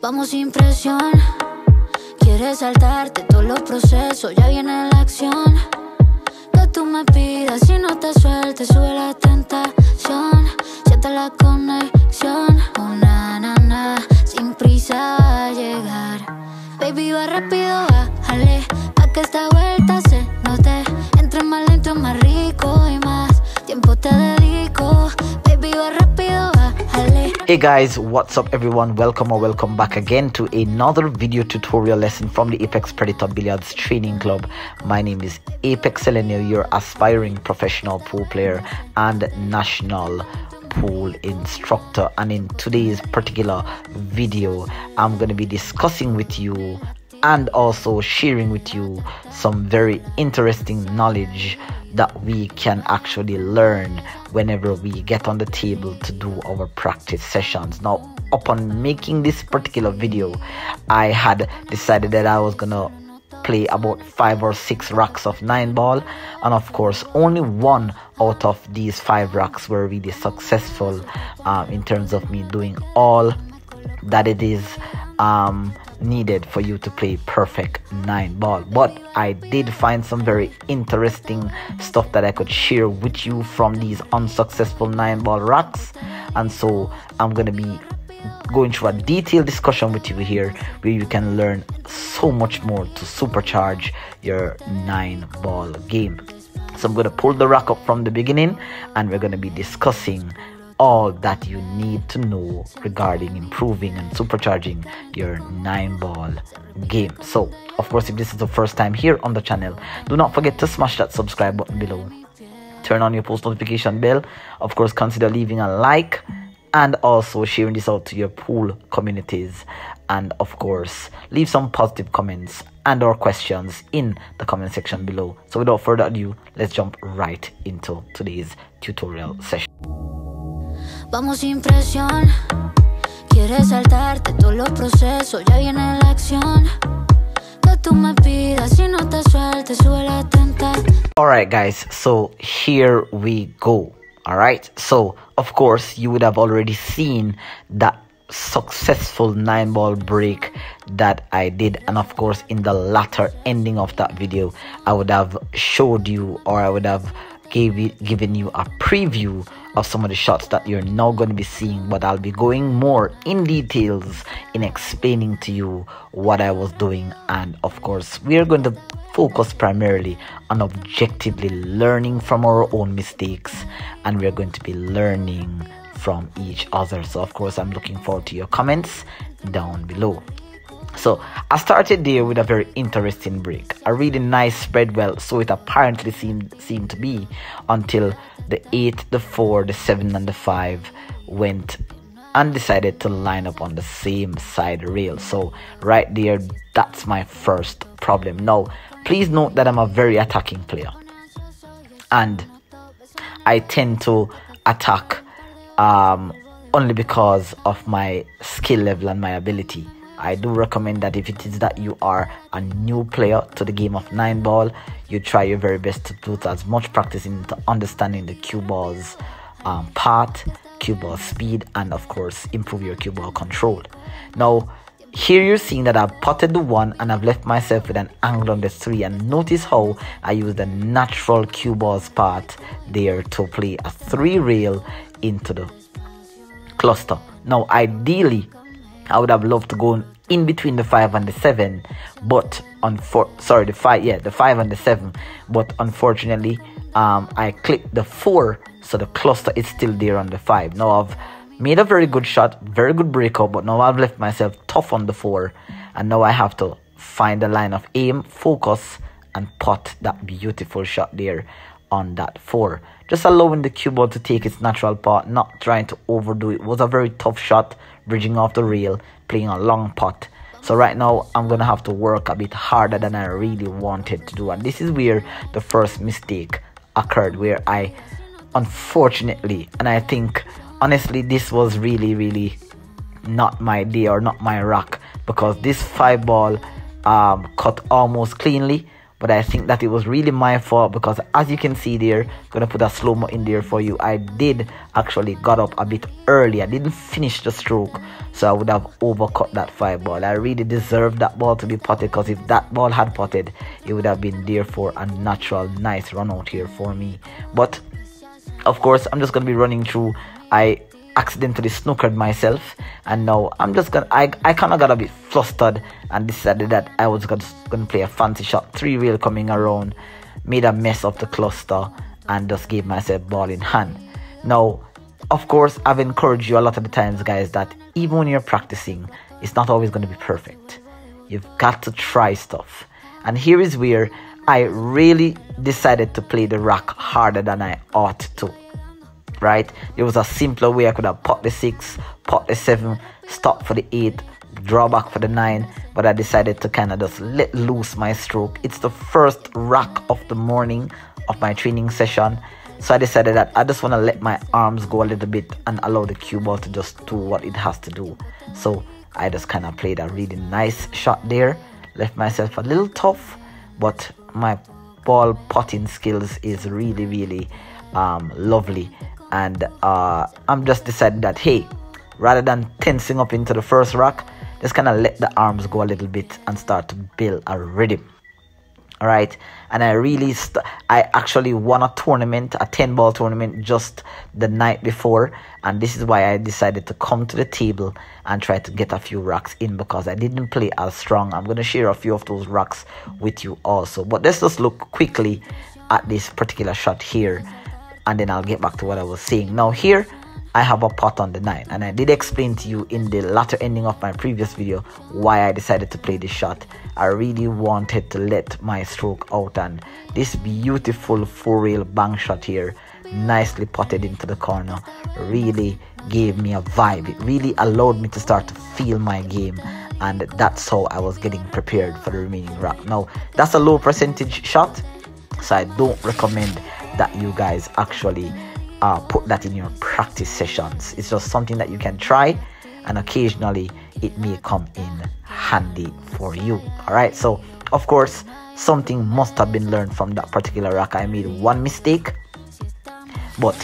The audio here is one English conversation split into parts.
Vamos sin presión. Quieres saltarte todos los procesos, ya viene la acción. Que tú me pidas y no te sueltes, sube la tentación. Siente la conexión, na, sin prisa va a llegar. Baby, va rápido, bájale, pa' que esta vuelta se note. Entre más lento, más rico y más tiempo te dedico. Baby, va rápido, bájale. Hey guys, what's up everyone? Welcome or welcome back again to another video tutorial lesson from the Apex Predator Billiards Training Club. My name is Apex Selenio, your aspiring professional pool player and national pool instructor, and in today's particular video I'm going to be discussing with you and also sharing with you some very interesting knowledge that we can actually learn whenever we get on the table to do our practice sessions. Now, upon making this particular video, I had decided that I was gonna play about 5 or 6 racks of 9-ball, and of course only one out of these 5 racks were really successful in terms of me doing all that it is needed for you to play perfect 9-ball. But I did find some very interesting stuff that I could share with you from these unsuccessful 9-ball racks, and so I'm gonna be going through a detailed discussion with you here where you can learn so much more to supercharge your 9-ball game. So I'm going to pull the rack up from the beginning, and we're going to be discussing all that you need to know regarding improving and supercharging your 9-ball game. So of course, if this is the first time here on the channel, do not forget to smash that subscribe button below, turn on your post notification bell, of course consider leaving a like and also sharing this out to your pool communities, and of course leave some positive comments and or questions in the comment section below. So without further ado, let's jump right into today's tutorial session. Vamos sin presión. Quieres saltarte todos los procesos, ya viene la acción. Que tú me pidas y no te sueltes, sube la tentación. Alright guys, so here we go. Alright, so of course you would have already seen that successful 9-ball break that I did, and of course in the latter ending of that video I would have showed you, or I would have given you a preview of some of the shots that you're now going to be seeing, but I'll be going more in details in explaining to you what I was doing. And of course we are going to focus primarily on objectively learning from our own mistakes, and we're going to be learning from each other. So of course I'm looking forward to your comments down below. So I started there with a very interesting break, a really nice spread, well, so it apparently seemed to be, until the 8, the 4, the 7 and the 5 went and decided to line up on the same side rail. So right there, that's my first problem. Now please note that I'm a very attacking player, and I tend to attack only because of my skill level and my ability. I do recommend that if it is that you are a new player to the game of 9-ball, you try your very best to put as much practice into understanding the cue ball's path, cue ball speed, and of course improve your cue ball control. Now here you're seeing that I've potted the 1 and I've left myself with an angle on the 3, and notice how I use the natural cue ball's path there to play a 3 rail into the cluster. Now ideally I would have loved to go in between the 5 and the 7, but the 5 and the 7, but unfortunately I clicked the 4, so the cluster is still there on the 5. Now I've made a very good shot, very good breakout, but now I've left myself tough on the 4, and now I have to find a line of aim, focus, and pot that beautiful shot there on that 4, just allowing the cue ball to take its natural path, not trying to overdo it. It was a very tough shot, bridging off the rail, playing a long pot. So right now I'm gonna have to work a bit harder than I really wanted to do, and this is where the first mistake occurred, where I unfortunately, and I think honestly this was really not my day or not my rack, because this 5-ball cut almost cleanly, but I think that it was really my fault, because as you can see there, gonna put a slow-mo in there for you, I did actually got up a bit early. I didn't finish the stroke, so I would have overcut that 5 ball. I really deserved that ball to be potted, because if that ball had potted, it would have been there for a natural nice run out here for me. But of course, I'm just gonna be running through. I accidentally snookered myself, and now I'm just gonna I kind of got a bit flustered and decided that I was gonna play a fancy shot, 3 rail coming around, made a mess of the cluster, and just gave myself ball in hand. Now of course, I've encouraged you a lot of the times, guys, that even when you're practicing, it's not always going to be perfect. You've got to try stuff, and here is where I really decided to play the rack harder than I ought to. Right, there was a simpler way. I could have pot the 6, pot the 7, stop for the 8, draw back for the 9, but I decided to kind of just let loose my stroke. It's the first rack of the morning of my training session, so I decided that I just want to let my arms go a little bit and allow the cue ball to just do what it has to do. So I just kind of played a really nice shot there, left myself a little tough, but my ball potting skills is really lovely. And I'm just decided that, hey, rather than tensing up into the first rack, just kind of let the arms go a little bit and start to build a rhythm. All right, and I actually won a tournament, a 10-ball tournament, just the night before, and this is why I decided to come to the table and try to get a few racks in, because I didn't play as strong. I'm going to share a few of those racks with you also, but let's just look quickly at this particular shot here, and then I'll get back to what I was saying. Now here I have a pot on the 9, and I did explain to you in the latter ending of my previous video why I decided to play this shot. I really wanted to let my stroke out, and this beautiful 4-rail bank shot here, nicely potted into the corner, really gave me a vibe. It really allowed me to start to feel my game, and that's how I was getting prepared for the remaining rack. Now that's a low percentage shot, so I don't recommend that you guys actually put that in your practice sessions. It's just something that you can try, and occasionally it may come in handy for you. All right, so of course something must have been learned from that particular rack. I made one mistake, but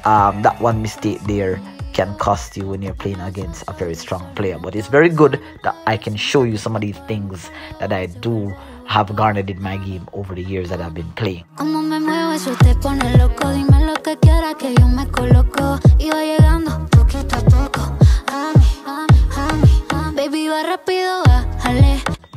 that one mistake there can cost you when you're playing against a very strong player. But it's very good that I can show you some of these things that I do have garnered in my game over the years that I've been playing.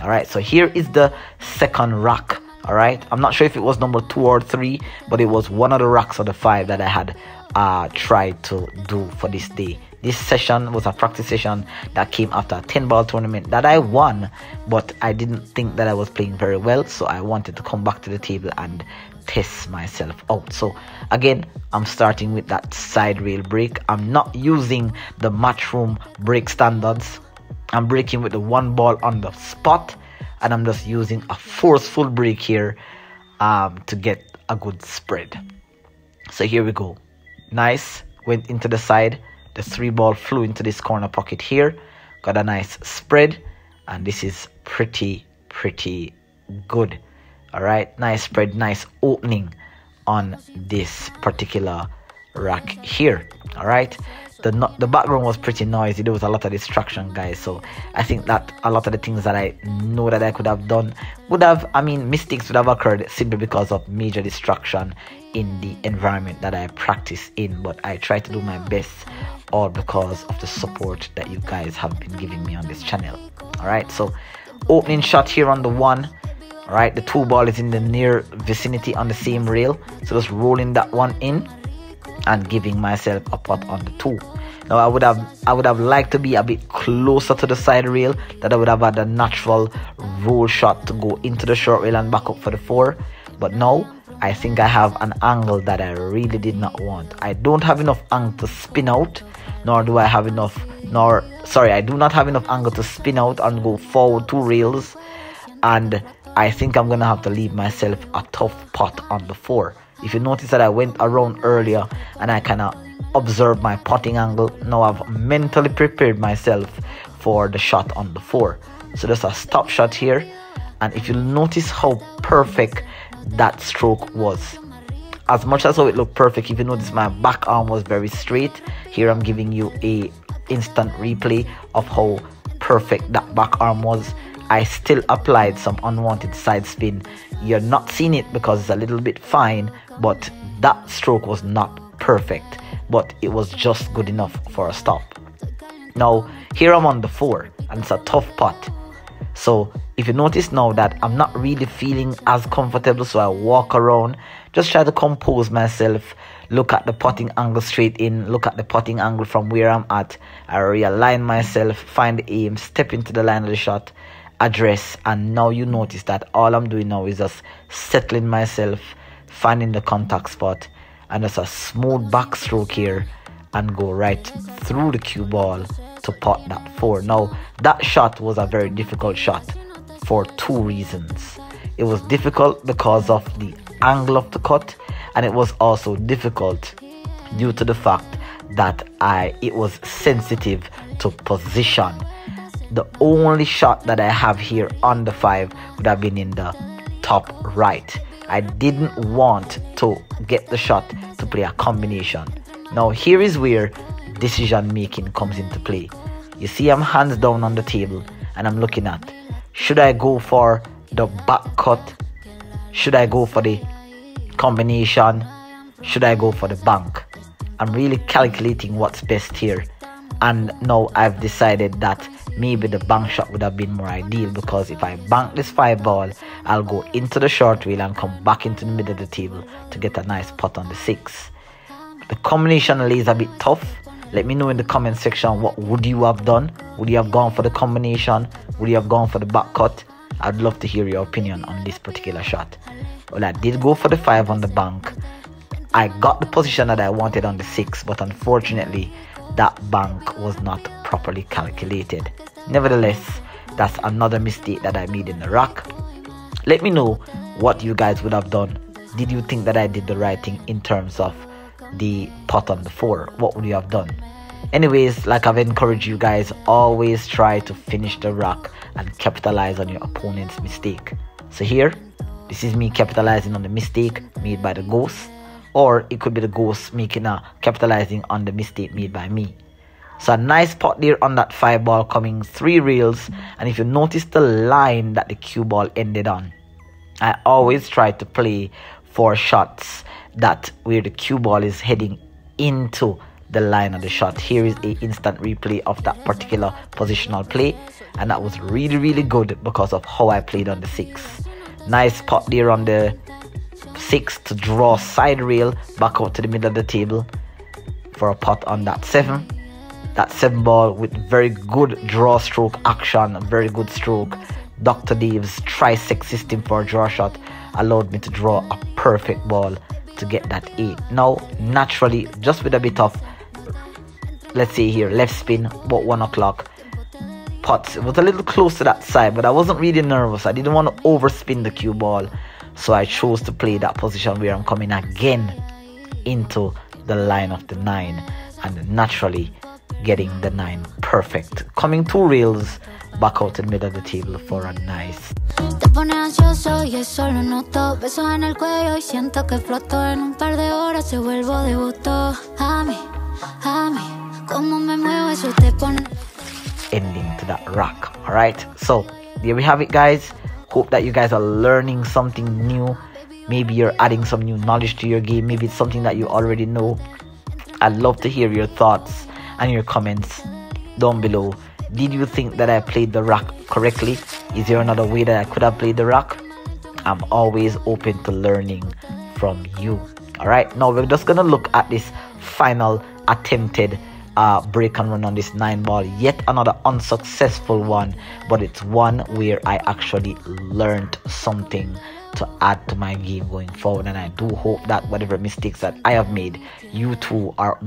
Alright, so here is the second rack. Alright, I'm not sure if it was number 2 or 3, but it was one of the racks of the 5 that I had tried to do for this day. This session was a practice session that came after a 10-ball tournament that I won, but I didn't think that I was playing very well, so I wanted to come back to the table and test myself out. So again, I'm starting with that side rail break. I'm not using the matchroom break standards. I'm breaking with the 1 ball on the spot, and I'm just using a forceful break here to get a good spread. So here we go. Nice, went into the side. The 3 ball flew into this corner pocket here, got a nice spread, and this is pretty good. All right, nice spread, nice opening on this particular rack here. All right, the background was pretty noisy. There was a lot of distraction, guys, so I think that a lot of the things that I know that I could have done mistakes would have occurred simply because of major distraction in the environment that I practice in. But I try to do my best, all because of the support that you guys have been giving me on this channel. All right, so opening shot here on the 1. All right, the 2 ball is in the near vicinity on the same rail, so just rolling that one in and giving myself a pot on the 2. Now I would have liked to be a bit closer to the side rail, that I would have had a natural roll shot to go into the short rail and back up for the 4, but now I think I have an angle that I really did not want. I don't have enough angle to spin out, I do not have enough angle to spin out and go forward 2 rails, and I think I'm gonna have to leave myself a tough pot on the 4. If you notice that I went around earlier and I kind of observed my potting angle, now I've mentally prepared myself for the shot on the 4. So just a stop shot here, And if you notice how perfect that stroke was, as much as how it looked perfect, if you notice my back arm was very straight. Here I'm giving you a instant replay of how perfect that back arm was. I still applied some unwanted side spin. You're not seeing it because it's a little bit fine, but that stroke was not perfect, but it was just good enough for a stop. Now here I'm on the 4 and it's a tough putt. So if you notice now that I'm not really feeling as comfortable, so I walk around, just try to compose myself, look at the putting angle straight in, look at the putting angle from where I'm at. I realign myself, find the aim, step into the line of the shot, address, and now you notice that all I'm doing now is just settling myself, finding the contact spot, and just a smooth backstroke here and go right through the cue ball to putt that 4. Now that shot was a very difficult shot for 2 reasons. It was difficult because of the angle of the cut, and it was also difficult due to the fact that it was sensitive to position. The only shot that I have here on the 5 would have been in the top right. I didn't want to get the shot to play a combination. Now here is where decision making comes into play. You see I'm hands down on the table and I'm looking at, should I go for the back cut? Should I go for the combination? Should I go for the bank? I'm really calculating what's best here, and now I've decided that maybe the bank shot would have been more ideal, because if I bank this 5 ball, I'll go into the short wheel and come back into the middle of the table to get a nice putt on the 6. The combination lays a bit tough. Let me know in the comment section, what would you have done? Would you have gone for the combination? Would you have gone for the back cut? I'd love to hear your opinion on this particular shot. Well, I did go for the 5 on the bank. I got the position that I wanted on the 6, but unfortunately that bank was not properly calculated. Nevertheless, that's another mistake that I made in the rack. Let me know what you guys would have done. Did you think that I did the right thing in terms of the putt on the 4? What would you have done? Anyways, like I've encouraged you guys, always try to finish the rack and capitalize on your opponent's mistake. So here, this is me capitalizing on the mistake made by the ghost, or it could be the ghost capitalizing on the mistake made by me. So a nice putt there on that 5 ball, coming 3 rails, and if you notice the line that the cue ball ended on, I always try to play for shots that where the cue ball is heading into the line of the shot. Here is a instant replay of that particular positional play, and that was really good because of how I played on the 6. Nice putt there on the 6 to draw side rail back out to the middle of the table for a putt on that 7. That 7 ball with very good draw stroke action, very good stroke. Dr. Dave's trisect system for a draw shot allowed me to draw a perfect ball to get that 8. Now naturally, just with a bit of, let's say here, left spin about 1 o'clock, putt, it was a little close to that side, but I wasn't really nervous. I didn't want to overspin the cue ball, so I chose to play that position where I'm coming again into the line of the 9 and naturally getting the 9 perfect, coming 2 rails back out in the middle of the table for a nice. Te pone ansioso y eso lo noto. Besos en el cuello y siento que floto. En un par de horas se vuelvo devoto. A mí, como me muevo eso te pone. Ending to that rack. Alright, so there we have it, guys. Hope that you guys are learning something new. Maybe you're adding some new knowledge to your game. Maybe it's something that you already know. I'd love to hear your thoughts and your comments down below. Did you think that I played the rack correctly? Is there another way that I could have played the rack? I'm always open to learning from you. Alright, now we're just gonna look at this final attempted break and run on this 9 ball. Yet another unsuccessful one, but it's one where I actually learned something to add to my game going forward, and I do hope that whatever mistakes that I have made, you two are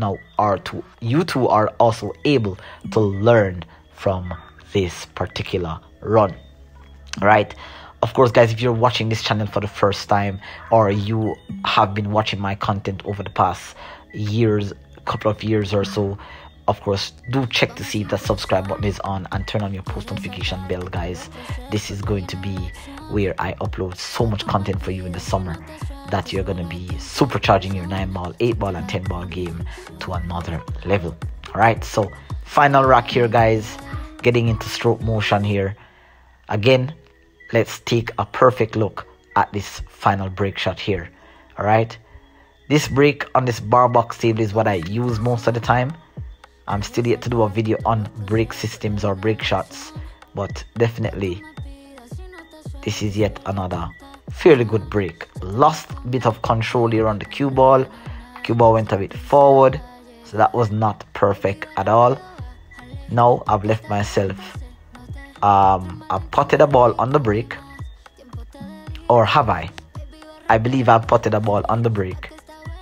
also able to learn from this particular run. Right, of course, guys, if you're watching this channel for the first time, or you have been watching my content over the past years, couple of years or so, of course, do check to see if the subscribe button is on and turn on your post notification bell, guys. This is going to be where I upload so much content for you in the summer that you're going to be supercharging your 9-ball, 8-ball and 10-ball game to another level. All right, so final rack here, guys. Getting into stroke motion here. Again, let's take a perfect look at this final break shot here. All right, this break on this bar box table is what I use most of the time. I'm still yet to do a video on break systems or break shots, but definitely this is yet another fairly good break. Lost a bit of control here on the cue ball. Cue ball went a bit forward, so that was not perfect at all. Now I've left myself, I've potted a ball on the break, or have I? I believe I've potted a ball on the break.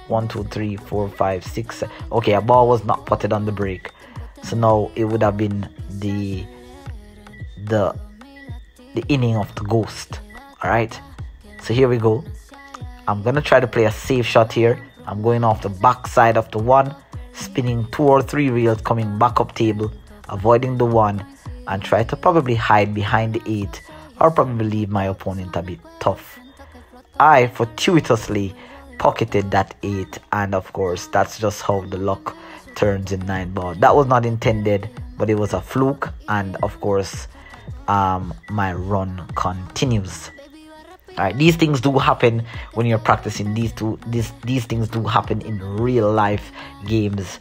1, 2, 3, 4, 5, 6. Okay, a ball was not potted on the break, so now it would have been the inning of the ghost. All right, so here we go. I'm gonna try to play a safe shot here. I'm going off the back side of the 1, spinning 2 or 3 reels, coming back up table, avoiding the 1, and try to probably hide behind the 8, or probably leave my opponent a bit tough. I fortuitously pocketed that 8, and of course that's just how the luck turns in 9-ball. That was not intended, but it was a fluke, and of course my run continues. All right, these things do happen when you're practicing. These things do happen in real life games,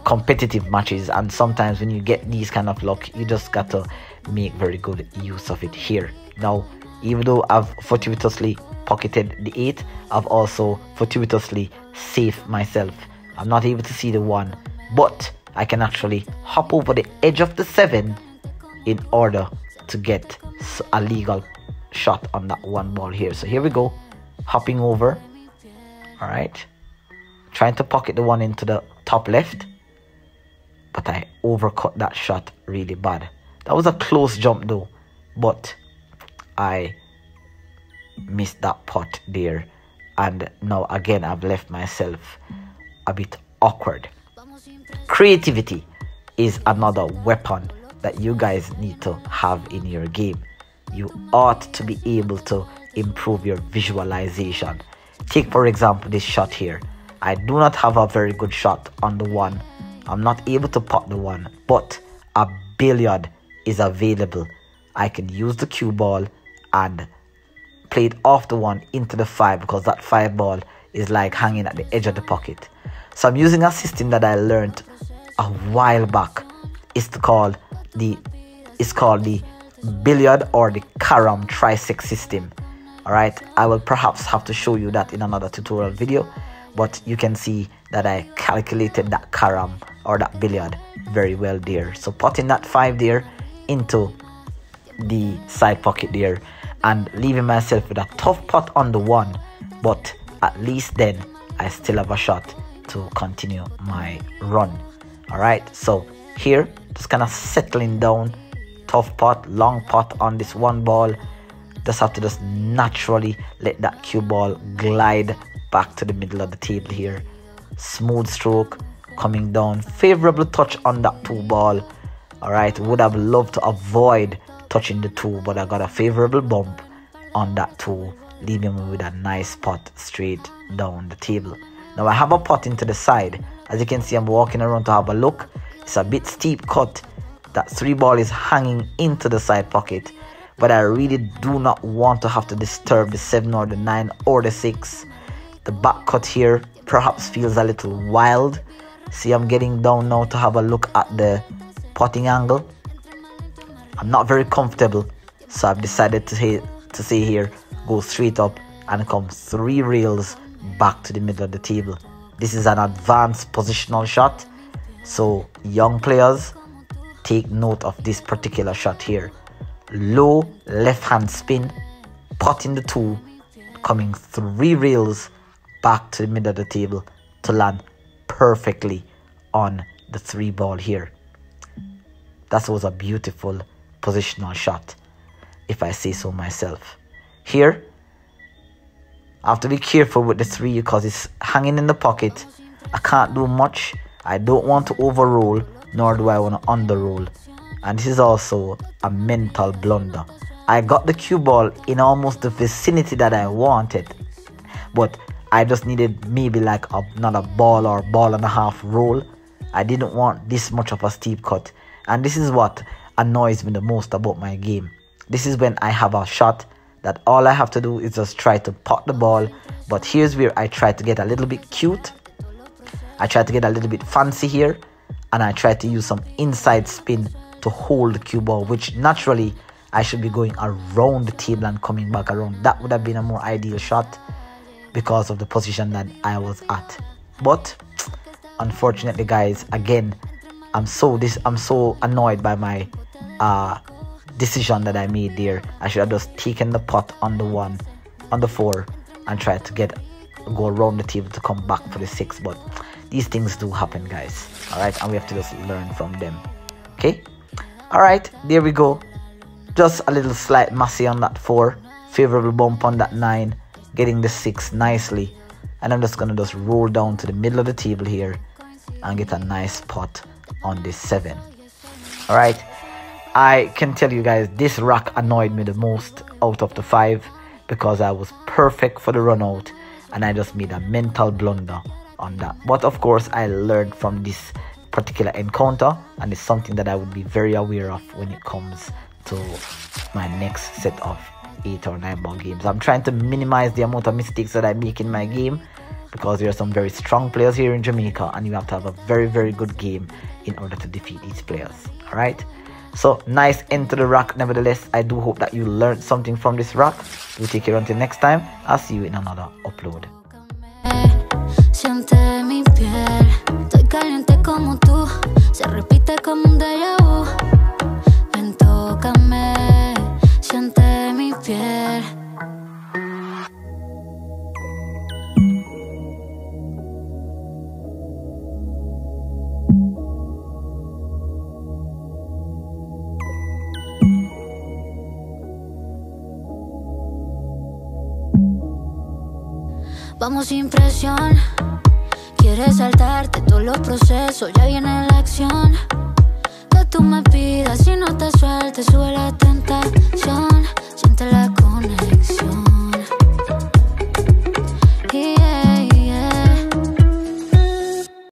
competitive matches, and sometimes when you get these kind of luck, you just got to make very good use of it here. Now, even though I've fortuitously pocketed the 8, I've also fortuitously saved myself. I'm not able to see the 1, but I can actually hop over the edge of the 7 in order to get a legal shot on that 1 ball here. So here we go, hopping over. All right, trying to pocket the 1 into the top left, but I overcut that shot really bad. That was a close jump though, but I missed that pot there, and now again I've left myself a bit awkward. Creativity is another weapon that you guys need to have in your game. You ought to be able to improve your visualization. Take for example this shot here. I do not have a very good shot on the 1. I'm not able to pot the 1, but a billiard is available. I can use the cue ball and play it off the 1 into the 5, because that 5 ball is like hanging at the edge of the pocket. So I'm using a system that I learned a while back. It's called the billiard or the carom trisect system. All right, I will perhaps have to show you that in another tutorial video, but you can see that I calculated that carom or that billiard very well there. So putting that 5 there into the side pocket there and leaving myself with a tough pot on the 1, but at least then I still have a shot to continue my run. All right, so here just kind of settling down, tough pot, long pot on this 1 ball. Just have to just naturally let that cue ball glide back to the middle of the table here. Smooth stroke coming down, favorable touch on that 2 ball. All right, would have loved to avoid touching the 2, but I got a favorable bump on that 2, leaving me with a nice pot straight down the table. Now I have a pot into the side. As you can see, I'm walking around to have a look. It's a bit steep cut. That 3 ball is hanging into the side pocket, but I really do not want to have to disturb the 7 or the 9 or the 6. The back cut here perhaps feels a little wild. See, I'm getting down now to have a look at the potting angle. I'm not very comfortable, so I've decided to say here, go straight up and come 3 reels back to the middle of the table. This is an advanced positional shot, so young players, take note of this particular shot here. Low left hand spin, potting the 2, coming 3 reels back to the middle of the table to land perfectly on the 3 ball here. That was a beautiful positional shot, if I say so myself. Here I have to be careful with the 3 because it's hanging in the pocket. I can't do much. I don't want to overroll, nor do I want to underroll. And this is also a mental blunder. I got the cue ball in almost the vicinity that I wanted, but I just needed maybe like another ball or ball and a half roll. I didn't want this much of a steep cut. And this is what annoys me the most about my game. This is when I have a shot that all I have to do is just try to pot the ball. But here's where I try to get a little bit cute. I try to get a little bit fancy here. And I try to use some inside spin to hold the cue ball, which naturally I should be going around the table and coming back around. That would have been a more ideal shot because of the position that I was at. But unfortunately, guys, again, I'm so annoyed by my decision that I made there. I should have just taken the pot on the 4 and tried to go around the table to come back for the 6. But these things do happen, guys. All right, and we have to just learn from them. Okay. All right, there we go. Just a little slight massy on that 4, favorable bump on that 9, getting the 6 nicely. And I'm just gonna just roll down to the middle of the table here and get a nice pot on this 7. All right, I can tell you guys, this rack annoyed me the most out of the 5 because I was perfect for the run out and I just made a mental blunder on that. But of course, I learned from this particular encounter, and it's something that I would be very aware of when it comes to my next set of 8 or 9 ball games. I'm trying to minimize the amount of mistakes that I make in my game because there are some very strong players here in Jamaica, and you have to have a very, very good game in order to defeat these players. All right, so nice end to the rack. Nevertheless, I do hope that you learned something from this rack. We'll take care until next time. I'll see you in another upload. Siente mi piel, estoy caliente como tú, se repite como un déjà vu. Ven, tócame, siente mi piel. Vamos sin presión. Quieres saltarte todos los procesos, ya viene la acción. Que tú me pidas y no te sueltes, sube la tentación.